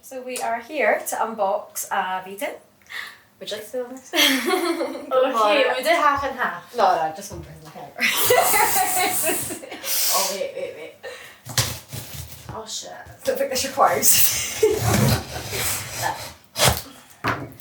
So we are here to unbox a V10. Would you like to do this? Okay, we do half and half. No, just one person. Oh, wait. Oh, shit. Don't think this requires.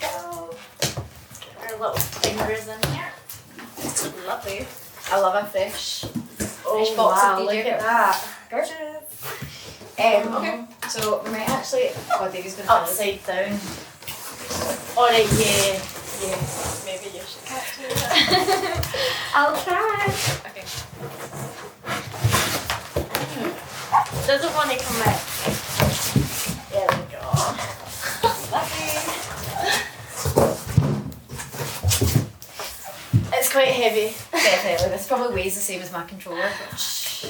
Go. Get our little fingers in here. Lovely. I love a fresh Oh, box wow, of look DIØR. at that. Gorgeous. Okay, so we might actually. Oh, Davey's gonna tell us. Upside down. Alright, yeah. Maybe you should catch it. I'll try. Okay. Doesn't want to come out. There we go. It's quite heavy. Definitely. This probably weighs the same as my controller, which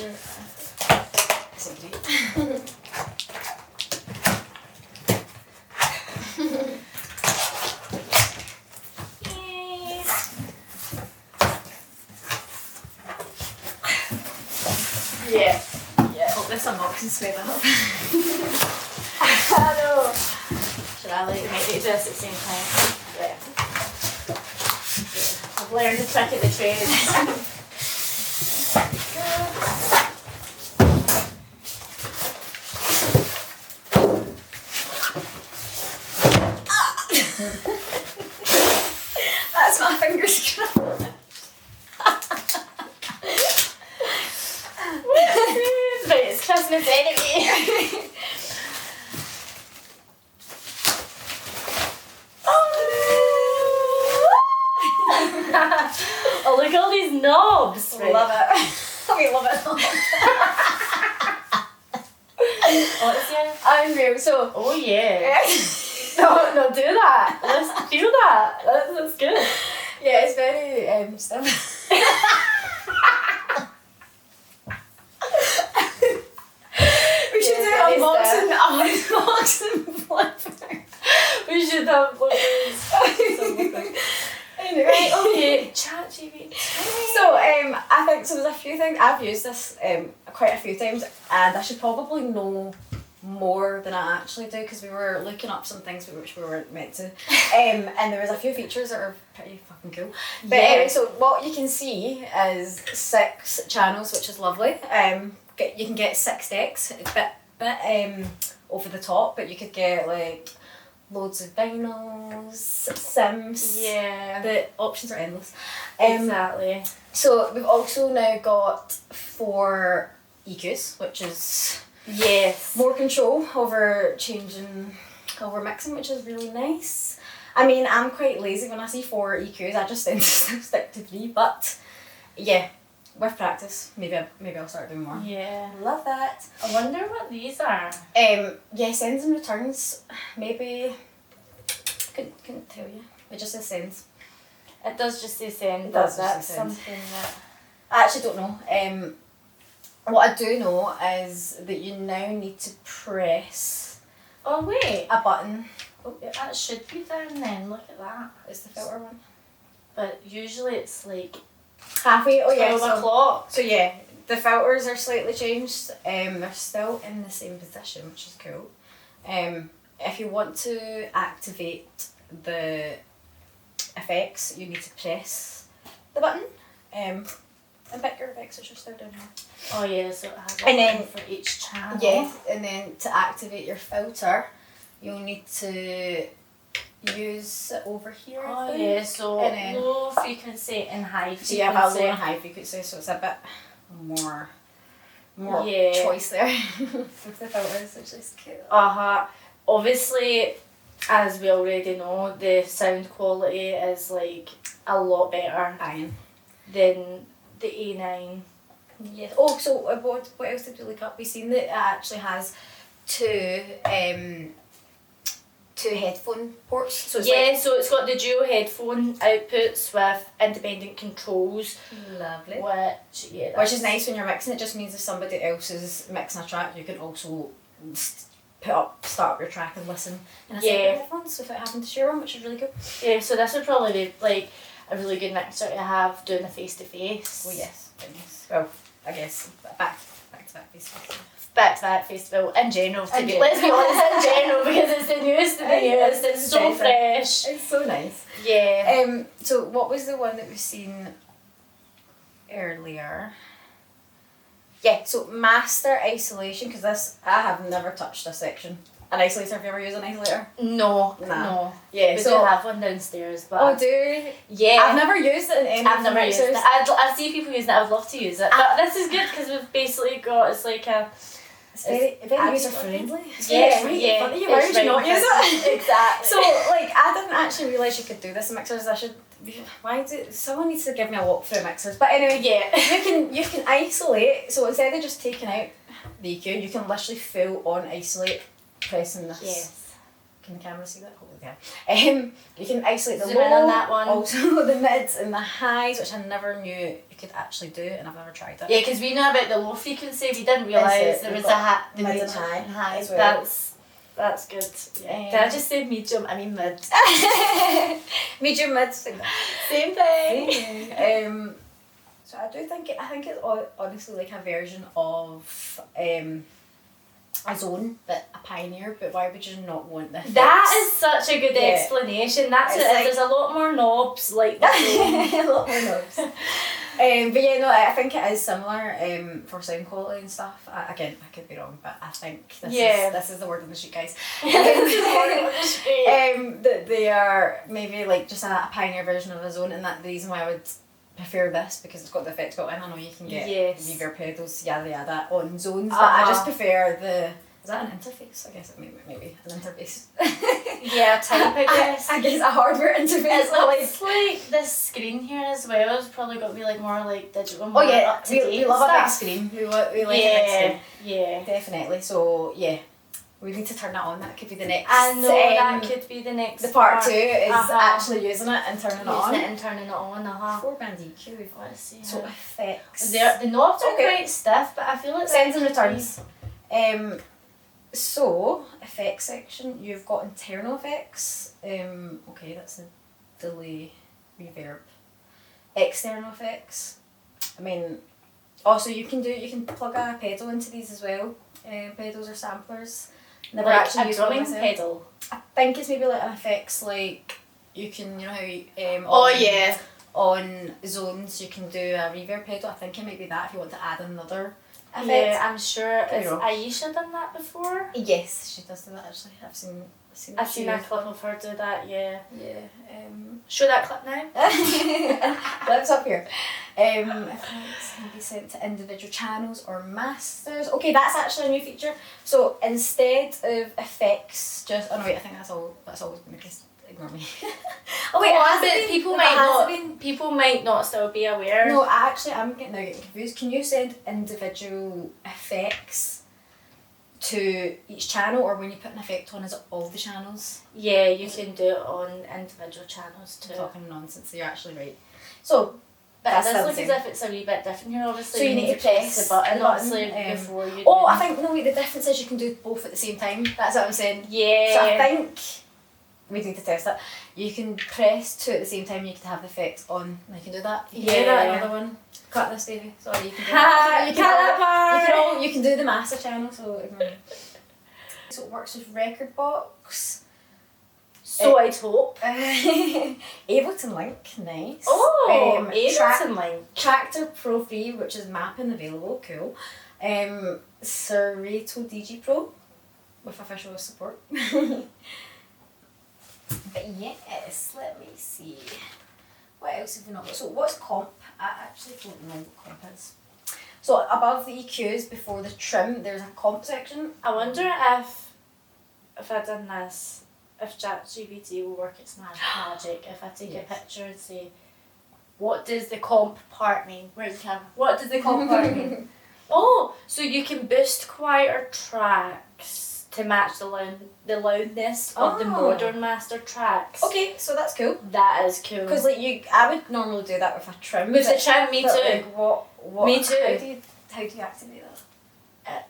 isn't great. Yeah. Hope this unboxing sped up. I know. Should I like make it do this at the same time? Yeah. I've learned the trick of the trade. That's my fingers crossed. Right, it's Christmas enemy. Oh, look at all these knobs. I love it. We love it. Oh, it's yeah. Unreal. So. Oh yeah. No, do that. Let's feel that. That's good. Yeah, it's very still. We should do unboxing flipper. We should have flippers. Anyway, Okay, ChatGPT. so I think so. There's a few things I've used this quite a few times, and I should probably know more than I actually do because we were looking up some things which we weren't meant to, and there was a few features that are pretty fucking cool. But Yeah. so what you can see is 6 channels, which is lovely. You can get 6 decks, a bit over the top, but you could get like loads of vinyls, Sims. Yeah. The options are endless. Exactly. So we've also now got 4 EQs, which is Yes. more control over mixing, which is really nice. I mean, I'm quite lazy. When I see 4 EQs, I just tend to stick to 3. But yeah, with practice, maybe I'll start doing more. Yeah. Love that. I wonder what these are. Yeah, sends and returns. Maybe couldn't tell you. It just says sends. It does just say send, It but does just that's say send. something that. I actually don't know. What I do know is that you now need to press Oh wait. a button. Oh, that should be down then. Look at that. It's the filter one. But usually it's like Halfway. Oh yeah. 12 So, o'clock. so yeah, the filters are slightly changed. They're still in the same position, which is cool. If you want to activate the effects, you need to press the button. And pick your effects, which are still down here. Oh yeah, so it has And one then- for each channel. Yeah, and then to activate your filter, you'll need to use it over here. I Oh think. yeah, so And then- low frequency and high frequency. So you have a low and high frequency, so it's a bit more Yeah. choice there with the filters, which is cool. Obviously, as we already know, the sound quality is like a lot better Aye. than the A9. Yes. Oh, so what else did we look up? We seen that it actually has 2 headphone ports. So it's Yeah, so it's got the dual headphone outputs with independent controls, lovely. which Which is nice when you're mixing. It just means if somebody else is mixing a track, you can also start up your track and listen in a separate Yeah. headphones without having to share one, which is really cool. Yeah, so this would probably be like a really good mixer to have doing a face to face. Oh yes, goodness. Well, I guess back back-to-back festival. Back-to-back festival in general. In general. Let's be honest, in general, because it's the newest of the newest. It's so fresh. It's so nice. Yeah. So what was the one that we've seen earlier? Yeah, so master isolation, because this, I have never touched this section. An isolator, have you ever used an isolator? No. Nah. No. Yeah, We so... do have one downstairs, but... Oh, do you? Yeah. I've never used it in any I've never used it. mixers. I see people using it, I would love to use it. But this is good because we've basically got, it's like a... It's very user-friendly. Yeah, yeah. Why would you not use it? Exactly. So, like, I didn't actually realise you could do this in mixers. Someone needs to give me a walk through mixers. But anyway, yeah. you can isolate. So instead of just taking out the EQ, you can literally full on isolate pressing this. Yes. Can the camera see that? Hopefully they can. You can isolate the Zoom low, in on that one. also the mids and the highs, which I never knew you could actually do, and I've never tried it. Yeah, because we know about the low frequency, we didn't realise there was the mid mid and high as well. That's good. Yeah. Did I just say medium? I mean mid. Medium mid. Same thing. So I think it's honestly like a version of a zone, but a pioneer. But why would you not want this? That is such a good explanation. That's it. Like, there's a lot more knobs like that. a lot more knobs. But yeah, no, I think it is similar for sound quality and stuff. Again, I could be wrong, but I think this is the word on the street, guys. That they are maybe like just a pioneer version of a zone, and that the reason why I would prefer this because it's got the effects built in. I know you can get reverb pedals, yada yada, on zones, but I just prefer the... Is that an interface? I guess it maybe an interface. Yeah, type, I guess. I guess a hardware interface. It's like this screen here as well. It's probably got to be like more like digital, more up to date. We love a big screen. We like a big screen. Yeah. Definitely. So yeah, we need to turn that on. That could be the next. I know that could be the next. The part 2 is actually using it and turning it on. Using it and turning it on. 4-band EQ. We've got so effects. The knobs are quite stiff, but I feel like sends and returns. So, effects section, you've got internal effects. Okay, that's a delay, reverb. External effects. I mean, also you can plug a pedal into these as well. Pedals or samplers. Never like actually used a drumming pedal. I think it's maybe like an effects like you can, you know how on zones you can do a reverb pedal. I think it might be that if you want to add another effect. Yeah, I'm sure. Has Aisha done that before? Yes, she does do that actually. I've seen a clip of her do that, yeah. Yeah. Show that clip now. Clip's up here. Effects can be sent to individual channels or masters. Okay, that's actually a new feature. So instead of effects, just I think that's always been the case. Ignore me. People might not still be aware. No, I'm getting confused. Can you send individual effects to each channel, or when you put an effect on, is it all the channels? Yeah, you can do it on individual channels too. I'm talking nonsense, so you're actually right. So, but this looks as if it's a wee bit different here, obviously. So you need to press the button obviously before you I think the difference is you can do both at the same time. That's what I'm saying. Yeah. So I think we need to test that. You can press 2 at the same time, you can have the effect on. You can do that. You can do that, another one. Cut this, Davey. Sorry, you can do that. You can do the master channel, so ignore me. So it works with Record Box. So I'd hope. Ableton Link, nice. Oh, Ableton Link. Tractor Pro Free, which is mapping available, cool. Serato DG Pro, with official support. But yes, let me see. What else have we not got? So what's comp? I actually don't know what comp is. So above the EQs, before the trim, there's a comp section. I wonder if I done this, if ChatGPT will work its magic. If I take a picture and say, what does the comp part mean? Where's the camera? What does the comp part mean? Oh, so you can boost quieter tracks to match the loudness of the modern master tracks. Okay, so that's cool. That is cool. Because I would normally do that with a trim. With the trim, me too. Like, what? Me too. How do you activate that?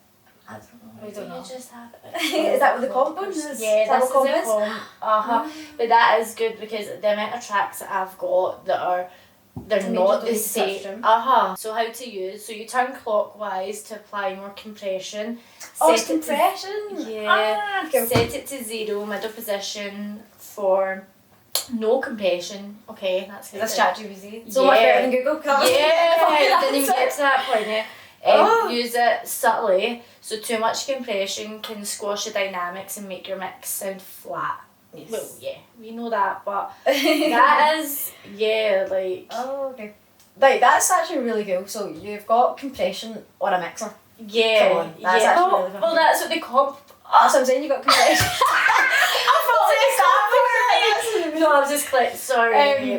I don't know. I don't know. You just have it. Is that what the comp one is? Yeah, this is a comp. But that is good because the amount of tracks that I've got that are they're mean, not you the don't need to touch same. them. So how to use? So you turn clockwise to apply more compression. Oh, it's Set it to- compression? Yeah. Okay. Set it to 0, middle position for no compression. Okay, that's Is this good. ChatGPT? So much better than Google. Yeah, didn't even get to that point yet. Oh. Use it subtly, so too much compression can squash the dynamics and make your mix sound flat. Yes. Well, yeah, we know that, but that is, like... Oh, okay. Right, that's actually really cool. So you've got compression on a mixer. Yeah, Come on, that's actually really fun. well, that's what they call... That's what I'm saying, you got compression. No, I was just clicked, sorry.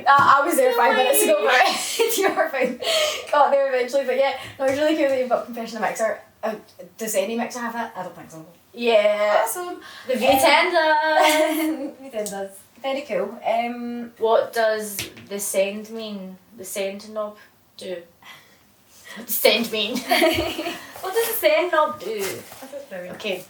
I was there 5 minutes ago, but you were fine. Got there eventually, but yeah, no, it's really cool that you've got compression in a mixer. Does any mixer have that? I don't think so. Yeah. Awesome. The V10 does. V10 does. Very cool. What does the send mean? The send knob do? What does send mean? What does the send knob do? Okay.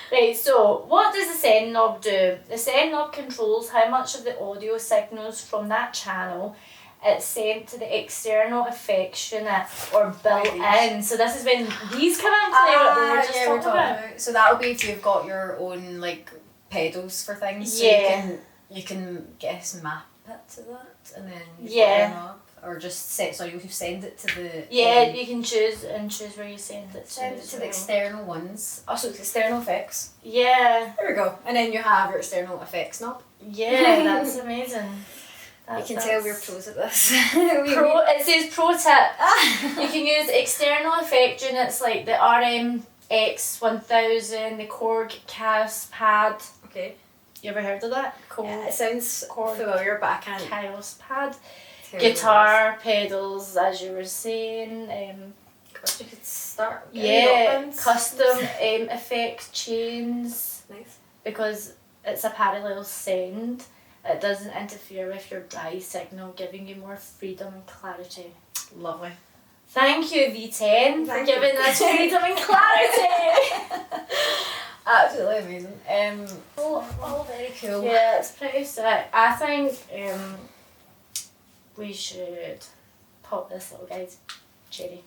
Right, so what does the send knob do? The send knob controls how much of the audio signals from that channel it's sent to the external effects unit or built in. So this is when these come into play, what we were just talking about. So that'll be if you've got your own like pedals for things. So Yeah. you can guess map it to that and then you've got Yeah. your knob. Or just you send it to the You can choose where you send it to. send it to as the well. external ones. Oh, so it's external effects. Yeah, There we go. And then you have your external effects knob. yeah, that's amazing. You can tell we're pros at this. It says pro tip. You can use external effect units like the RMX1000, the Korg Chaos Pad. Okay. You ever heard of that? Yeah, it sounds Korg familiar, but I can't. Chaos Pad. tell Guitar pedals, as you were saying. You could start. Custom effect chains Nice. because it's a parallel send. It doesn't interfere with your dry signal, giving you more freedom and clarity. Lovely. Thank you, V10, for Thank giving you. us freedom and clarity. Absolutely amazing. All very cool. Yeah, it's pretty sick. I think we should pop this little guy's cherry.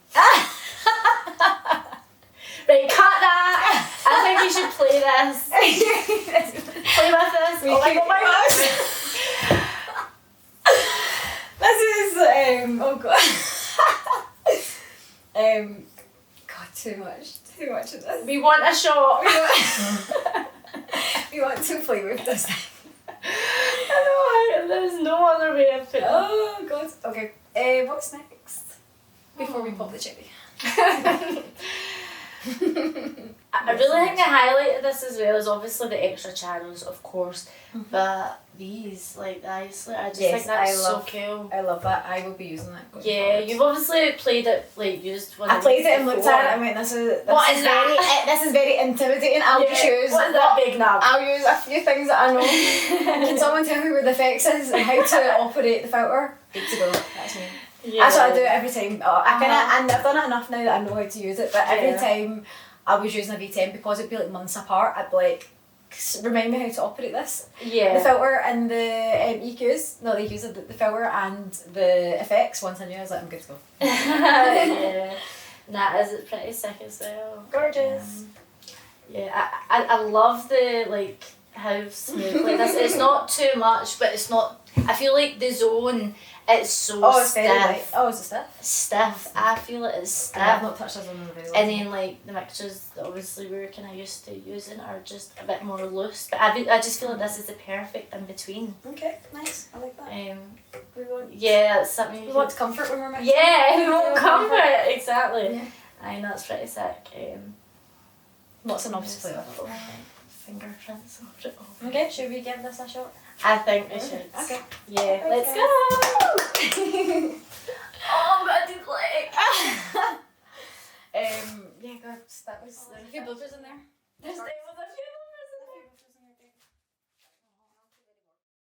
Right, cut that. I think we should play this. Play with this. Oh my gosh. This is oh god. God, too much of this. We want a shot. We want to play with this. I know, there's no other way of putting it. Oh god. Okay. What's next? Before we pop the cherry. I really think the highlight of this as well is obviously the extra channels, of course, but these, like the isolate, I just think that's so cool. I love that. I will be using that. Going Yeah, forward. you've obviously played it, like used one. I played it and looked at it and went, this is very intimidating. I'll just use. What is that big knob? I'll use a few things that I know. Can someone tell me where the effects is and how to operate the filter? Good to go. That's me. Yeah. That's what I do every time. And I've done it enough now that I know how to use it. But every time I was using a V10, because it'd be like months apart, I'd be like, remind me how to operate this. Yeah. The filter and the EQs, not the EQs, the filter and the effects. Once I knew, I was like, I'm good to go. Yeah. It's pretty sick as well. Gorgeous. I love the like how smoothly this. It's not too much, but it's not. I feel like the zone. It's so it's stiff. very light. Oh, is it stiff? Stiff. I feel it is stiff. I've not touched this one in a very long time. And then like the mixtures that obviously we were kind of used to using are just a bit more loose. But I just feel like this is the perfect in between. Okay, nice. I like that. We want. Yeah, that's something. We want comfort when we're mixing. Yeah, we want comfort. Exactly. Yeah. I know, that's pretty sick. Lots of knobs to play with. Fingerprints of it all. Okay, should we give this a shot? I think we should. Okay. Yeah, let's go. Oh, I'm gonna do like. Yeah, God, that was. There's a few bloopers in there. Stay with it.